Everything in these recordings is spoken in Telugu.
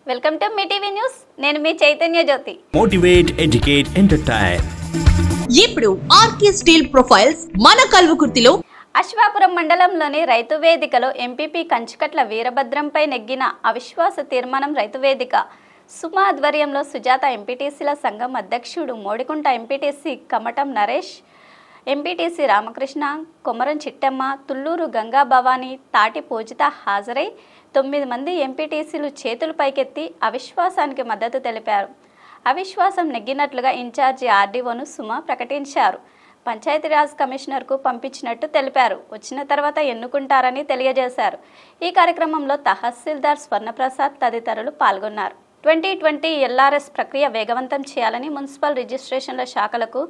Welcome to Mee TV news. నేను మీ Chaitanya Jyothi. Motivate, educate, entertain. ఇప్పుడు ఆర్కే స్టీల్ ప్రొఫైల్స్ మన కల్వకుర్తిలో అశ్వాపురం మండలంలోని రైతు వేదికలో ఎంపీపీ కంచుకట్ల వీరభద్రంపై నెగ్గిన అవిశ్వాస తీర్మానం రైతు వేదిక సుమా ఆధ్వర్యంలో సుజాత ఎంపీటీసీల సంఘం అధ్యక్షుడు మోడికుంట ఎంపీటీసీ కమటం నరేష్, ఎంపీటీసీ రామకృష్ణ, కొమరం చిట్టమ్మ, తుళ్లూరు గంగా భవానీ, తాటి పూజిత హాజరై 9 మంది ఎంపీటీసీలు చేతులు పైకెత్తి అవిశ్వాసానికి మద్దతు తెలిపారు. అవిశ్వాసం నెగ్గినట్లుగా ఇన్ఛార్జి ఆర్డీఓను సుమా ప్రకటించారు. పంచాయతీరాజ్ కమిషనర్కు పంపించినట్టు తెలిపారు. వచ్చిన తర్వాత ఎన్నుకుంటారని తెలియజేశారు. ఈ కార్యక్రమంలో తహసీల్దార్ స్వర్ణప్రసాద్ తదితరులు పాల్గొన్నారు. 2020 ఎల్ఆర్ఎస్ ప్రక్రియ వేగవంతం చేయాలని మున్సిపల్ రిజిస్ట్రేషన్ల శాఖలకు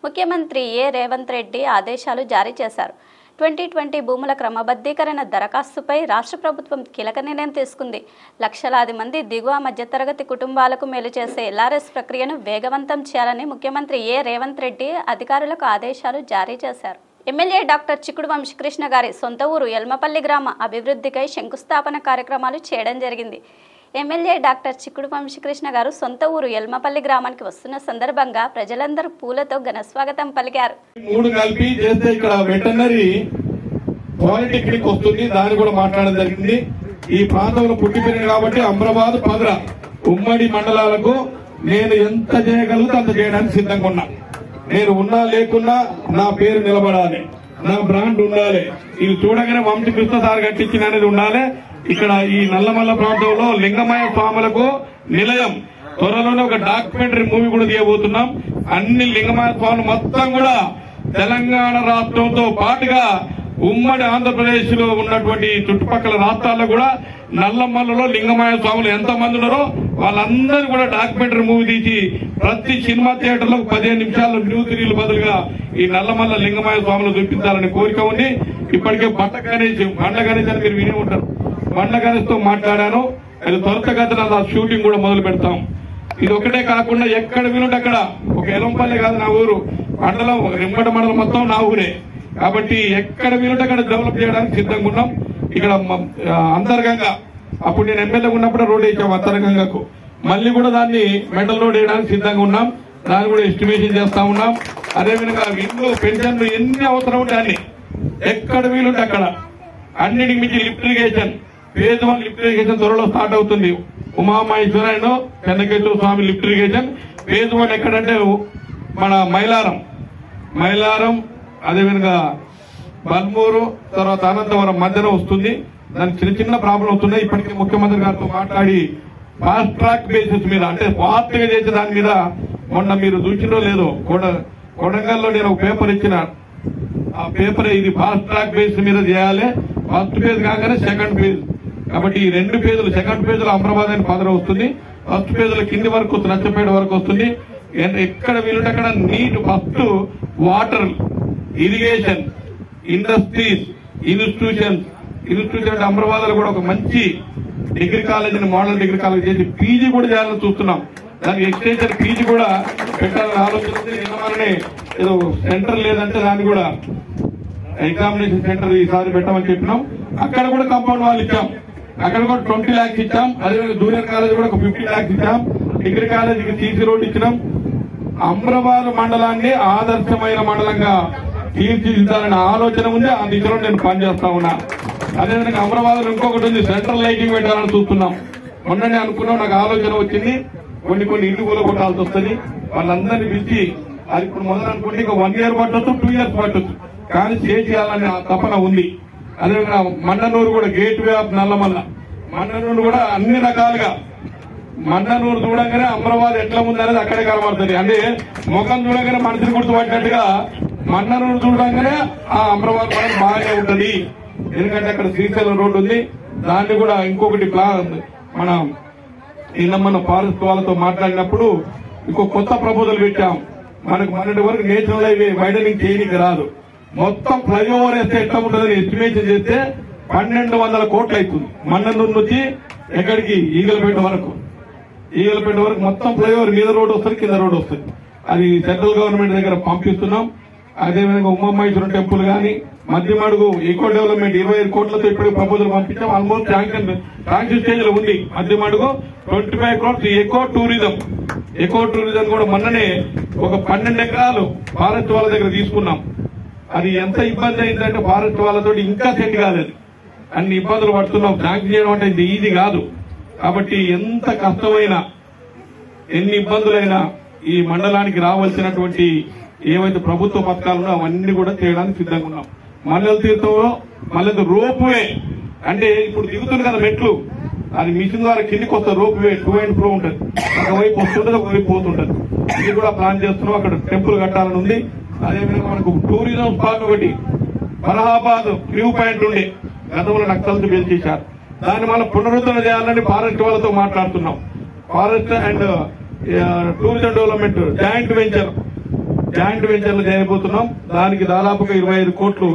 ముఖ్యమంత్రి రేవంత్ రెడ్డి ఆదేశాలు జారీ చేశారు. 2020 భూముల క్రమబద్ధీకరణ దరఖాస్తుపై రాష్ట్ర ప్రభుత్వం కీలక నిర్ణయం తీసుకుంది. లక్షలాది మంది దిగువ మధ్యతరగతి కుటుంబాలకు మేలు చేసే ఎల్ఆర్ఎస్ ప్రక్రియను వేగవంతం చేయాలని ముఖ్యమంత్రి రేవంత్ రెడ్డి అధికారులకు ఆదేశాలు జారీ చేశారు. ఎమ్మెల్యే డాక్టర్ చిక్కుడు వంశీకృష్ణ గారి సొంత ఊరు ఎల్మపల్లి గ్రామ అభివృద్ధికై శంకుస్థాపన కార్యక్రమాలు చేయడం జరిగింది. ఎమ్మెల్యే డాక్టర్ చిక్కుడు వంశీకృష్ణ గారు సొంత ఊరు ఎల్మపల్లి గ్రామానికి వస్తున్న సందర్భంగా ప్రజలందరూ పూలతో ఘనస్వాగతం పలికారు. 3 కలిపి చేస్తే ఇక్కడ వెటర్నరీ పాలిటెక్నిక్ వస్తుంది, దాన్ని కూడా మాట్లాడడం జరిగింది. ఈ ప్రాంతంలో పుట్టిపోయింది కాబట్టి అమ్రాబాద్, పద్ర ఉమ్మడి మండలాలకు నేను ఎంత చేయగలుగుతా అంత చేయడానికి సిద్ధంగా ఉన్నా. నేను ఉన్నా లేకున్నా నా పేరు నిలబడాలి, నా బ్రాండ్ ఉండాలి. ఇది చూడగానే వంశీకృష్ణ సార్ కట్టించిన అనేది ఉండాలి. ఇక్కడ ఈ నల్లమల్ల ప్రాంతంలో లింగమయ స్వాములకు నిలయం త్వరలోనే ఒక డాక్యుమెంటరీ మూవీ కూడా తీయబోతున్నాం. అన్ని లింగమయ స్వాములు మొత్తం కూడా తెలంగాణ రాష్ట్రంతో పాటుగా ఉమ్మడి ఆంధ్రప్రదేశ్ లో ఉన్నటువంటి చుట్టుపక్కల రాష్ట్రాల్లో కూడా నల్లమల్లలో లింగమయ స్వాములు ఎంతమంది ఉన్నారో వాళ్ళందరూ కూడా డాక్యుమెంటరీ మూవీ తీసి ప్రతి సినిమా థియేటర్ లో 15 నిమిషాల్లో న్యూస్ రీల్ బదులుగా ఈ నల్లమల్ల లింగమయ స్వాములు చూపించాలని కోరిక ఉంది. ఇప్పటికే బండ్ల గణేష్ అని మీరు వినే ఉంటారు. బండ్ల గణేష్ తో మాట్లాడాను. అది త్వరితగతిన షూటింగ్ కూడా మొదలు పెడతాం. ఇది ఒకటే కాకుండా ఎక్కడ వీలుంటే అక్కడ, ఒక ఎలంపల్లి కాదు నా ఊరు, మండలం రింపట మండలం మొత్తం నా ఊరే కాబట్టి ఎక్కడ వీలుంటే అక్కడ డెవలప్ చేయడానికి సిద్ధంగా ఉన్నాం. ఇక్కడ అంతర్గంగా అప్పుడు నేను ఎమ్మెల్యే ఉన్నప్పుడు రోడ్ వేసాం అంతర్గంగకు, మళ్ళీ కూడా దాన్ని మెటల్ రోడ్ వేయడానికి సిద్ధంగా ఉన్నాం. దాన్ని కూడా ఎస్టిమేషన్ చేస్తా ఉన్నాం. అదేవిధంగా ఇంట్లో పెన్షన్లు ఎన్ని అవసరం ఉంటే అన్ని ఎక్కడ వీలుంటే అక్కడ అన్నిటికి మించి lift irrigation phase 1 lift irrigation త్వరలో స్టార్ట్ అవుతుంది. ఉమామహేశ్వర చెన్నకేశ్వర స్వామి లిఫ్ట్ ఇరిగేషన్ ఫేజ్ 1 ఎక్కడంటే మన మైలారం అదేవిధంగా బల్మూరు తర్వాత అనంతవరం మధ్యన వస్తుంది. దానికి చిన్న ప్రాబ్లం వస్తున్నాయి. ఇప్పటికే ముఖ్యమంత్రి గారితో మాట్లాడి ఫాస్ట్ ట్రాక్ బేసిస్ మీద అంటే ఫాస్ట్ గా చేసే దాని మీద మొన్న మీరు చూసినో లేదో కొడంగల్లో నేను ఒక పేపర్ ఇచ్చిన. ఆ పేపర్ ఇది ఫాస్ట్ ట్రాక్ బేసిస్ మీద చేయాలి. ఫస్ట్ ఫేజ్ కాగానే సెకండ్ ఫేజ్ కాబట్టి ఈ 2 ఫేజులు, సెకండ్ ఫేజ్ లో అమ్రాబాద్ అని పదర వస్తుంది, ఫస్ట్ ఫేజ్ లో కింది వరకు నచ్చపేట వరకు వస్తుంది. ఎక్కడ వీలుంటే అక్కడ neat first water irrigation industries institution Amrabad లో కూడా ఒక మంచి డిగ్రీ కాలేజీని మోడల్ డిగ్రీ కాలేజ్ చేసి పీజీ కూడా చేయాలని చూస్తున్నాం. దానికి ఎక్స్టెన్షన్ పీజీ కూడా పెట్టాలని ఆలోచిస్తే నిన్నమనే ఏదో సెంటర్ లేదంటే దాన్ని కూడా ఎగ్జామినేషన్ సెంటర్ ఈసారి పెట్టమని చెప్పినాం. అక్కడ కూడా కాంపౌండ్ వాళ్ళు ఇచ్చాం, అక్కడ కూడా 20 lakhs ఇచ్చాం. అదేవిధంగా జూనియర్ కాలేజ్ కూడా ఒక 50 lakhs ఇచ్చాం. డిగ్రీ కాలేజీకి సీసీ రోడ్ ఇచ్చినాం. అమ్రాబాద్ మండలాన్ని ఆదర్శమైన మండలంగా తీర్చిదిద్దాలనే ఆలోచన ఉంది. ఆ దిశలో నేను పనిచేస్తా ఉన్నా. అదేవిధంగా అమ్రాబాద్ లో ఇంకొకటి ఉంది, సెంట్రల్ లైటింగ్ పెట్టాలని చూస్తున్నాం. మొన్ననే అనుకున్నాం, నాకు ఆలోచన వచ్చింది. కొన్ని ఇల్లు కూడా కొట్టాల్సి వస్తుంది. వాళ్ళందరినీ పిలిచి అది ఇప్పుడు మొదలు అనుకుంటే ఇంకా 1 year పట్టొచ్చు, 2 years పట్టొచ్చు, కానీ చేయాలనే తపన ఉంది. అదేవిధంగా మన్ననూరు కూడా gateway of Nallamala, Mannanur కూడా అన్ని రకాలుగా మన్ననూరు చూడగానే అమ్రాబాద్ ఎట్లా ఉందనేది అక్కడే కనబడుతుంది. అంటే ముఖం చూడగానే మనిషిని గుర్తుపట్టినట్టుగా మన్ననూరు చూడగానే ఆ అమ్రాబాద్ మనకు బాగానే ఉంటది. ఎందుకంటే అక్కడ శ్రీశైలం రోడ్డు ఉంది. దాన్ని కూడా ఇంకొకటి మన నిన్న మన ఫారెస్ట్ వాళ్ళతో మాట్లాడినప్పుడు ఇంకో కొత్త ప్రపోజల్ పెట్టాం. మనకు మొన్నటి వరకు నేషనల్ హైవే వైడనింగ్ చేయడానికి రాదు. మొత్తం ఫ్లైఓవర్ వేస్తే ఎట్లా ఉంటుందని ఎస్టిమేషన్ చేస్తే 1200 కోట్లు అవుతుంది. మన్ననూరు నుంచి ఎక్కడికి ఈగలపేట వరకు మొత్తం ఫ్లైఓవర్ మీద రోడ్ వస్తుంది, కింద రోడ్ వస్తుంది. అది సెంట్రల్ గవర్నమెంట్ దగ్గర పంపిస్తున్నాం. అదేవిధంగా ఉమామహేశ్వరం టెంపుల్ గానీ, మధ్యమడుగు ఈకో డెవలప్మెంట్ 25 కోట్లతో ఇప్పటికి ప్రపోజల్ పంపించాం. ఆల్మోస్ట్ శాంక్షన్ స్టేజ్ లో ఉంది. మధ్యమడుగు 25 crores ఎకో టూరిజం కూడా మొన్ననే ఒక 12 ఎకరాలు ఫారెస్ట్ వాళ్ళ దగ్గర తీసుకున్నాం. అది ఎంత ఇబ్బంది అయిందంటే ఫారెస్ట్ వాళ్ళతో ఇంకా సెట్ కాలేదు. అన్ని ఇబ్బందులు పడుతున్నాం. శాంక్షన్ చేయడం అంటే ఇది ఈజీ కాదు. కాబట్టి ఎంత కష్టమైనా ఎన్ని ఇబ్బందులైనా ఈ మండలానికి రావాల్సినటువంటి ఏవైతే ప్రభుత్వ పథకాలున్నా అవన్నీ కూడా చేయడానికి సిద్ధంగా ఉన్నాం. మల్లెల తీర్థంలో మళ్ళీ రోప్ వే అంటే ఇప్పుడు దిగుతుంది కదా మెట్లు, అది మిషన్ ద్వారా కిందికి వస్తే రోప్ వే 2 and 4 ఉంటుంది. ఒకవైపు వస్తుంటుంది, ఒకవైపు పోతుంటది. ఇది కూడా ప్లాన్ చేస్తున్నాం. అక్కడ టెంపుల్ కట్టాలని ఉంది. అదేవిధంగా మనకు టూరిజం స్పాట్ ఒకటి ఫరహాబాద్ వ్యూ పాయింట్ ఉండే గతంలో నక్సల్స్ పేల్చేశారు. దాన్ని మనం పునరుద్ధరణ చేయాలని ఫారెస్ట్ వాళ్ళతో మాట్లాడుతున్నాం. Forest and tourism development joint వెంచర్లు చేయబోతున్నాం. దానికి దాదాపుగా 25 కోట్లు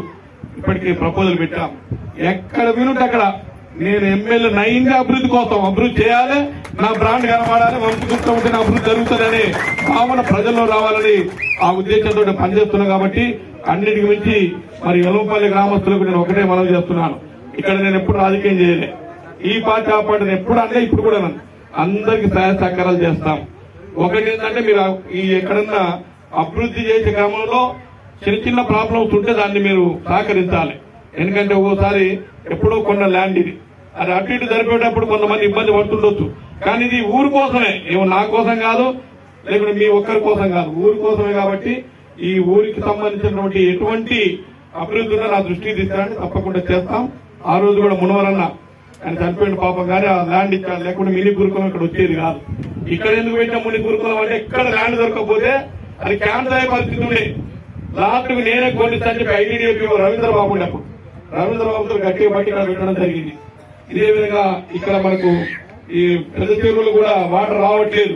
ఇప్పటికీ ప్రపోజల్ పెట్టాం. ఎక్కడ వీలుంటే అక్కడ నేను ఎమ్మెల్యే నయంగా అభివృద్ధి చేయాలి, నా బ్రాండ్ కనబడాలి, వంశగుప్తం ఉంటే నా అభివృద్ధి జరుగుతుందనే భావన ప్రజల్లో రావాలని ఆ ఉద్దేశంతో పనిచేస్తున్నాం. కాబట్టి అన్నిటికి మించి మరి ఎలంపల్లి గ్రామస్తులకు నేను ఒకటే మనం చేస్తున్నాను. ఇక్కడ నేను ఎప్పుడు రాజకీయం చేయలే. ఈ పార్టీ ఆ పార్టీ ఎప్పుడు అంటే ఇప్పుడు కూడా అందరికి సహాయ సహకారాలు చేస్తాం. ఒకటి ఏంటంటే మీరు ఈ ఎక్కడన్నా అభివృద్ధి చేసే క్రమంలో చిన్న ప్రాబ్లమ్స్ ఉంటే దాన్ని మీరు సహకరించాలి. ఎందుకంటే ఒక్కోసారి ఎప్పుడో కొన్న ల్యాండ్ ఇది, అది అటు ఇటు జరిపేటప్పుడు కొంతమంది ఇబ్బంది పడుతుండొచ్చు. కానీ ఇది ఊరు కోసమే, ఏమో నా కోసం కాదు, లేకుంటే మీ ఒక్కరి కోసం కాదు, ఊరి కోసమే. కాబట్టి ఈ ఊరికి సంబంధించినటువంటి ఎటువంటి అభివృద్ధి ఉన్నా నా దృష్టికి తీసుకురండి, తప్పకుండా చేస్తాం. ఆ రోజు కూడా మునవరన్న ఆయన చనిపోయిన పాపం కానీ ఆ ల్యాండ్ ఇచ్చాడు, లేకుంటే మినీ గురుకులం ఇక్కడ వచ్చేది కాదు. ఇక్కడ ఎందుకు పెట్టిన మినీ గురుకులం అంటే ఎక్కడ ల్యాండ్ దొరకకపోతే అది క్యాన్సర్ అయ్యే పరిస్థితి ఉండే. లాస్ట్ నేనే కొన్నిసార్లు చెప్పి ఐటీడీఏపీ రవీంద్రబాబు ఉండేప్పుడు రవీంద్రబాబుతో గట్టిగా పట్టి ఇక్కడ పెట్టడం జరిగింది. ఇదే విధంగా ఇక్కడ మనకు ఈ పెద్ద చెరువులు కూడా వాటర్ రావట్లేదు.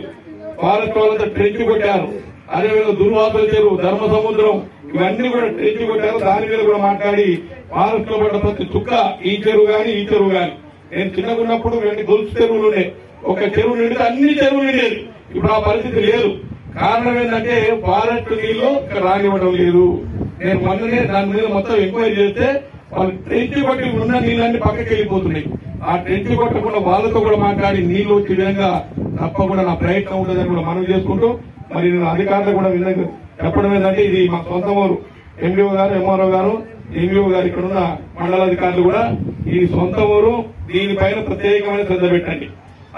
ఫారెస్ట్ వాళ్ళంతా ట్రెంచ్ కొట్టారు. అదేవిధంగా దుర్వాసుల చెరువు, ధర్మ సముద్రం ఇవన్నీ కూడా ట్రెంచ్ కొట్టారు. దాని మీద కూడా మాట్లాడి ఫారెస్ట్ లో పడ్డ ప్రతి చుక్క ఈ చెరువు గాని ఈ చెరువు గాని. నేను చిన్నగా ఉన్నప్పుడు 2 గొలుసు చెరువులు ఉండే, ఒక చెరువు నిండితే అన్ని చెరువులు నిండేది. ఇప్పుడు ఆ పరిస్థితి లేదు. కారణం ఏంటంటే ఫారెస్ట్ నీళ్లు ఇక్కడ రానివ్వడం లేదు. నేను మొన్ననే దాని మీద మొత్తం ఎంక్వైరీ చేస్తే వాళ్ళు ట్రెంచ్ కొట్టి ఉన్న నీళ్ళన్నీ పక్కకి వెళ్ళిపోతున్నాయి. ఆ ట్రెంచ్ కొట్టకుండా వాళ్ళతో కూడా మాట్లాడి నీళ్లు వచ్చే విధంగా తప్పకుండా నా ప్రయత్నం ఉంటుందని కూడా మనం చేసుకుంటూ మరి నేను అధికారులు కూడా చెప్పడం ఏంటంటే ఇది మా సొంత ఊరు. ఎండిఓ గారు, ఎంఆర్ఓ గారు, ఎంఈఓ గారు, ఇక్కడున్న మండలాధికారులు కూడా ఈ సొంత ఊరు, దీనిపైన ప్రత్యేకమైన శ్రద్ధ పెట్టండి.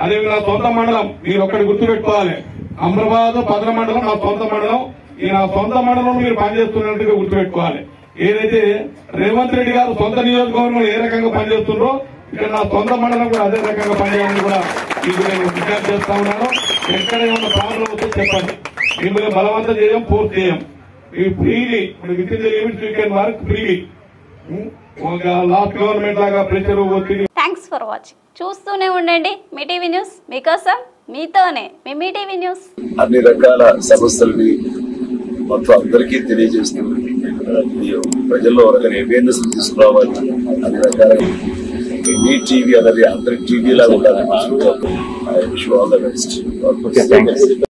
అదేవిధంగా నా సొంత మండలం మీరు ఒక్కటి గుర్తుపెట్టుకోవాలి. అమరాబాద్ పదన మండలం నా సొంత మండలం. ఈ నా సొంత మండలం మీరు పనిచేస్తున్నట్టుగా గుర్తుపెట్టుకోవాలి. ఏదైతే రేవంత్ రెడ్డి గారు సొంత నియోజకవర్గంలో ఏ రకంగా పనిచేస్తుండ్రో ఇక్కడ నా సొంత మండలం కూడా అదే రకంగా పనిచేయాలని కూడా ఇది నేను విజ్ఞప్తి చేస్తా ఉన్నాను. ఎక్కడ ఏమన్నా ప్రాబ్లం వస్తే చెప్పండి. మిమ్మల్ని బలవంతం చేయం, ఫోర్స్ చేయం. ఈ freely with in the limits you can work freely. ఒక లాస్ట్ గవర్నమెంట్ లాగా ప్రెషర్ వచ్చింది. Thanks for watching. చూస్తూనే ఉండండి మీ టీవీ న్యూస్, మీకోసం మీతోనే మీ టీవీ న్యూస్. అన్ని రకాల సమస్యలని మొత్తం అందరికీ తెలియజేస్తూ ప్రజల్లో రకమైన అవేర్నెస్ తీసుకురావాలి. అన్ని రకాల మీ టీవీ అనేది అందరి టీవీ లాగా ఉండాలని I wish you all the best.